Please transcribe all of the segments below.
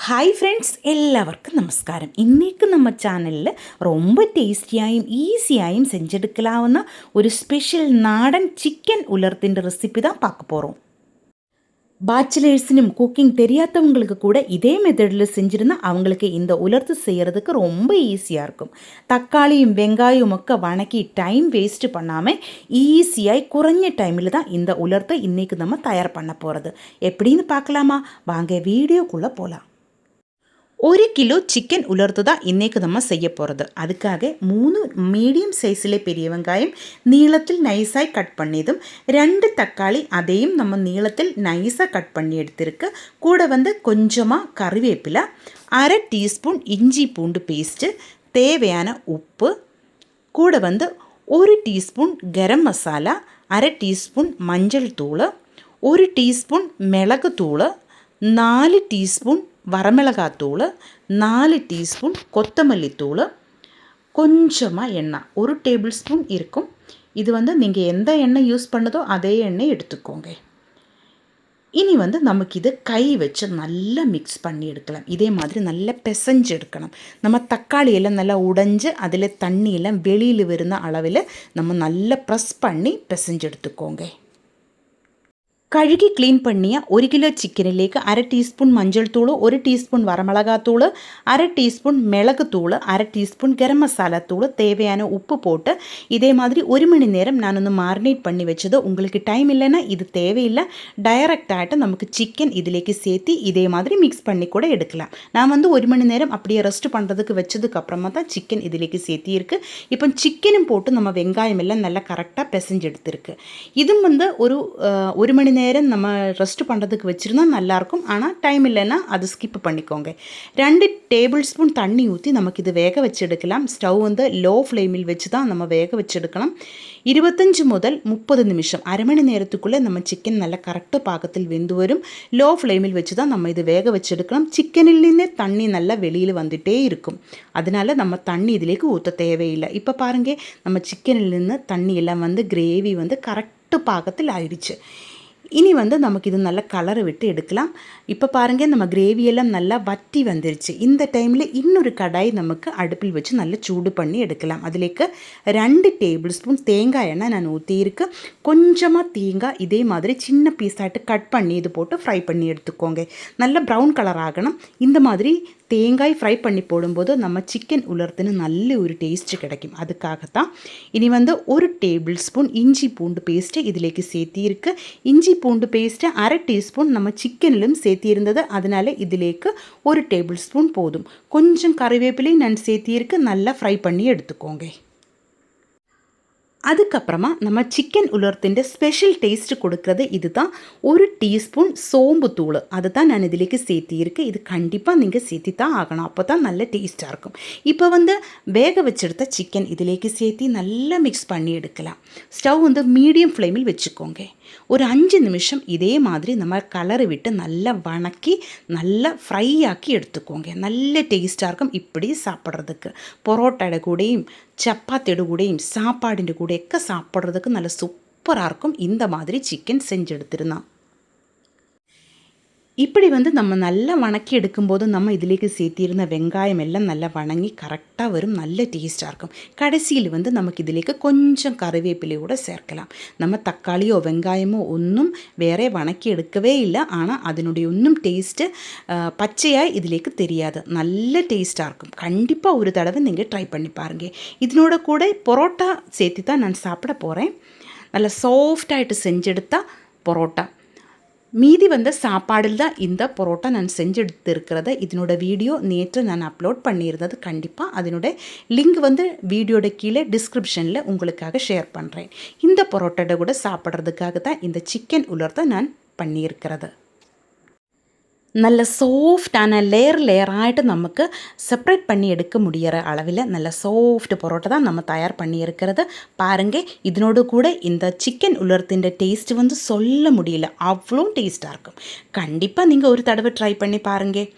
Hi friends, എല്ലാവർക്കും നമസ്കാരം. ഇന്നേക്ക് நம்ம சேனலில் ரொம்ப டேஸ்டியாயும் ஈஸியாயும் செஞ்செடுக்கலாവുന്ന ஒரு ஸ்பெஷல் நாடன் சிக்கன் உலர்த்தின்ற ரெசிபி தான் பார்க்க போகிறோம். பேச்சுலர்ஸிനും குக்கிங் தெரியாதவங்களுக்கு கூட இதே மெத்தடில் செஞ்சுருந்தா அவங்களுக்கு இந்த உலர்த்து செய்கிறதுக்கு ரொம்ப ஈஸியாக இருக்கும். தக்காளியும் வெங்காயம் ഒക്കെ வணக்கி டைம் வேஸ்ட் பண்ணாமல் ஈஸியாக குறைஞ்ச டைமில் தான் இந்த உலர்த்தை இன்றைக்கி நம்ம தயார் பண்ண போகிறது. எப்படின்னு பார்க்கலாமா? வாங்க வீடியோக்குள்ளே போகலாம். 1 கிலோ சிக்கன் உலர்த்து தான் இன்றைக்கு நம்ம செய்ய போகிறது. அதுக்காக 3 மீடியம் சைஸில் பெரிய வெங்காயம் நீளத்தில் நைஸாக கட் பண்ணியதும் 2 தக்காளி அதையும் நம்ம நீளத்தில் நைஸாக கட் பண்ணி எடுத்திருக்கு. கூட கொஞ்சமாக கறிவேப்பிலை, 1/2 டீஸ்பூன் இஞ்சி பூண்டு பேஸ்ட்டு, தேவையான உப்பு, கூட 1 டீஸ்பூன் கரம் மசாலா, 1/2 டீஸ்பூன் மஞ்சள் தூள், 1 டீஸ்பூன் மிளகு தூள், 4 டீஸ்பூன் வரமிளகாத்தூள், 4 டீஸ்பூன் கொத்தமல்லி தூள், கொஞ்சமாக எண்ணெய் 1 டேபிள் ஸ்பூன் இருக்கும். இது நீங்கள் எந்த எண்ணெய் யூஸ் பண்ணதோ அதே எண்ணெய் எடுத்துக்கோங்க. இனி நமக்கு இது கை வச்சு நல்லா மிக்ஸ் பண்ணி எடுக்கலாம். இதே மாதிரி நல்லா பிசைஞ்சு எடுக்கணும். நம்ம தக்காளி எல்லாம் நல்லா உடைஞ்சு அதில் தண்ணி எல்லாம் வெளியில் வருന്ന அளவில் நம்ம நல்லா ப்ரெஸ் பண்ணி பிசைஞ்சு எடுத்துக்கோங்க. കഴുകി ക്ലീൻ പണിയ 1 കിലോ ചിക്കനിലേക്ക് 1/2 ടീസ്പൂൺ മഞ്ഞൾ തൂൾ, 1 ടീസ്പൂൺ വറമിളകാത്തൂൾ, 1/2 ടീസ്പൂൺ மிளகு தூள், 1/2 டீஸ்பூன் கரம் மசாலா தூள், தேவையான உப்பு போட்டு இதே மாதிரி 1 மணி நேரம் நான் மாரினேட் பண்ணி வச்சது. உங்களுக்கு டைம் இல்லைன்னா இது தேவையில்லை, டைரெக்டாகிட்டு நமக்கு சிக்கன் இதிலேக்கு சேர்த்து இதே மாதிரி மிக்ஸ் பண்ணி கூட எடுக்கலாம். நான் 1 மணி நேரம் அப்படியே ரெஸ்ட் பண்ணுறதுக்கு வச்சதுக்கு அப்புறமா தான் சிக்கன் இதிலேக்கு சேர்த்தி இருக்கு. இப்போ சிக்கனும் போட்டு நம்ம வெங்காயம் எல்லாம் நல்லா கரெக்டாக பிசைஞ்சு எடுத்துருக்கு. இதுவும் ஒரு 1 மணி நேரம் நம்ம ரெஸ்ட் பண்ணுறதுக்கு வச்சுருந்தா நல்லாயிருக்கும். ஆனால் டைம் இல்லைன்னா அது ஸ்கிப் பண்ணிக்கோங்க. 2 டேபிள் ஸ்பூன் தண்ணி ஊற்றி நமக்கு இது வேக வச்சு எடுக்கலாம். ஸ்டவ் லோ ஃப்ளேமில் வச்சு தான் நம்ம வேக வச்சு எடுக்கணும். 25 முதல் 30 நிமிஷம், அரை மணி நேரத்துக்குள்ளே நம்ம சிக்கன் நல்லா கரெக்டாக பாகத்தில் வெந்து வரும். லோ ஃப்ளேமில் வச்சு தான் நம்ம இது வேக வச்சு எடுக்கலாம். சிக்கனிலேருந்தே தண்ணி நல்லா வெளியில் வந்துகிட்டே இருக்கும். அதனால நம்ம தண்ணி இதிலேக்கு ஊற்ற தேவையில்லை. இப்போ பாருங்கள், நம்ம சிக்கனிலேருந்து தண்ணி எல்லாம் கிரேவி கரெக்டு பாகத்தில் ஆயிடுச்சு. இனி நமக்கு இது நல்லா கலரை விட்டு எடுக்கலாம். இப்போ பாருங்கள், நம்ம கிரேவியெல்லாம் நல்லா வற்றி வந்துருச்சு. இந்த டைமில் இன்னொரு கடாய் நமக்கு அடுப்பில் வச்சு நல்லா சூடு பண்ணி எடுக்கலாம். அதிலேக்கு 2 டேபிள் ஸ்பூன் தேங்காய் எண்ணெய் நான் ஊற்றியிருக்கு. கொஞ்சமாக தேங்காய் இதே மாதிரி சின்ன பீஸாയിട്ട് கட் பண்ணி இது போட்டு ஃப்ரை பண்ணி எடுத்துக்கோங்க. நல்லா ப்ரௌன் கலர் ஆகணும். இந்த மாதிரி தேங்காய் ஃப்ரை பண்ணி போடும்போது நம்ம சிக்கன் உலர்த்துன்னு நல்ல ஒரு டேஸ்ட்டு கிடைக்கும். அதுக்காகத்தான். இனி 1 டேபிள் ஸ்பூன் இஞ்சி பூண்டு பேஸ்ட்டு இதிலேக்கு சேர்த்தியிருக்கு. இஞ்சி பூண்டு பேஸ்ட்டு 1/2 டீஸ்பூன் நம்ம சிக்கனிலும் சேர்த்தியிருந்தது. அதனால் இதிலேக்கு 1 டேபிள் ஸ்பூன் போதும். கொஞ்சம் கறிவேப்பிலையும் நான் சேர்த்தியிருக்கு. நல்லா ஃப்ரை பண்ணி எடுத்துக்கோங்க. அதுக்கப்புறமா நம்ம சிக்கன் உலர்த்திൻ്റെ ஸ்பெஷல் டேஸ்ட்டு கொடுக்குறது இது தான். 1 டீஸ்பூன் சோம்பு தூள் அது தான் நான் இதிலேக்கு சேர்த்தியிருக்கு. இது கண்டிப்பாக நீங்கள் சேர்த்தி தான் ஆகணும். அப்போ தான் நல்ல டேஸ்ட்டாக இருக்கும். இப்போ வேக வச்செடுத்த சிக்கன் இதிலேக்கு சேர்த்தி நல்லா மிக்ஸ் பண்ணி எடுக்கலாம். ஸ்டவ் மீடியம் ஃப்ளேமில் வச்சுக்கோங்க. ஒரு 5 நிமிஷம் இதே மாதிரி நம்ம கலரை விட்டு நல்லா வணக்கி நல்லா ஃப்ரை ஆக்கி எடுத்துக்கோங்க. நல்ல டேஸ்ட்டாக இருக்கும் இப்படி சாப்பிட்றதுக்கு. பொரோட்டாட கூடயும் சப்பாத்தியோட கூடயும் சாப்பாடிൻ്റെ കൂടെയൊക്കെ சாப்பிட்றதுக்கு நல்ல சூப்பராக இருக்கும். இந்த மாதிரி சிக்கன் செஞ்சு எடுத்துருந்தான். இப்படி நம்ம நல்லா வணக்கி எடுக்கும்போது நம்ம இதிலேக்கு சேர்த்திருந்த வெங்காயம் எல்லாம் நல்லா வணங்கி கரெக்டாக வரும். நல்ல டேஸ்ட்டாக இருக்கும். கடைசியில் நமக்கு இதிலேக்கு கொஞ்சம் கறிவேப்பிலையோடு சேர்க்கலாம். நம்ம தக்காளியோ வெங்காயமோ ஒன்றும் வேறே வணக்கி எடுக்கவே இல்லை. ஆனால் அதனுடைய ஒன்றும் டேஸ்ட்டு பச்சையாக இதிலேக்கு தெரியாது. நல்ல டேஸ்ட்டாக இருக்கும். கண்டிப்பாக ஒரு தடவை நீங்கள் ட்ரை பண்ணி பாருங்கள். இதனோட கூட பரோட்டா சேர்த்து தான் நான் சாப்பிட போகிறேன். நல்லா சாஃப்டாகிட்டு செஞ்செடுத்தா பரோட்டா. மீதி சாப்பாடில் தான் இந்த பரோட்டா நான் செஞ்செடுத்துருக்கிறத இதனோட வீடியோ நேற்று நான் அப்லோட் பண்ணியிருந்தது. கண்டிப்பாக அதனோட லிங்க் வீடியோட கீழே டிஸ்கிரிப்ஷனில் உங்களுக்காக ஷேர் பண்ணுறேன். இந்த பரோட்டாட கூட சாப்பிட்றதுக்காக தான் இந்த சிக்கன் உலர்த்தை நான் பண்ணியிருக்கிறது. நல்ல சாஃப்டான லேயராகிட்டு நமக்கு செப்பரேட் பண்ணி எடுக்க முடிகிற அளவில் நல்ல சாஃப்ட் பரோட்டா தான் நம்ம தயார் பண்ணியிருக்கிறது. பாருங்கள், இதனோடு கூட இந்த சிக்கன் உலர்த்திൻ്റെ டேஸ்ட்டு சொல்ல முடியல, அவ்வளோ டேஸ்ட்டாக இருக்கும். கண்டிப்பாக நீங்கள் ஒரு தடவை ட்ரை பண்ணி பாருங்கள்.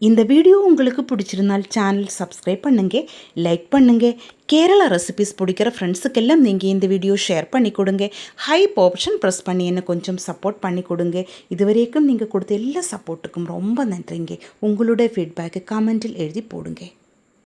இந்த வீடியோ உங்களுக்கு பிடிச்சிருந்தால் சேனல் சப்ஸ்கிரைப் பண்ணுங்க, லைக் பண்ணுங்க. கேரளா ரெசிபிஸ் பிடிக்கிற ஃப்ரெண்ட்ஸுக்கெல்லாம் நீங்கள் இந்த வீடியோ ஷேர் பண்ணி கொடுங்க. ஹைப் ஆப்ஷன் ப்ரெஸ் பண்ணி என்ன கொஞ்சம் சப்போர்ட் பண்ணி கொடுங்க. இதுவரைக்கும் நீங்கள் கொடுத்த எல்லா சப்போர்ட்டுக்கும் ரொம்ப நன்றிங்க. உங்களுடைய ஃபீட்பேக்கு கமெண்ட்டில் எழுதி போடுங்க.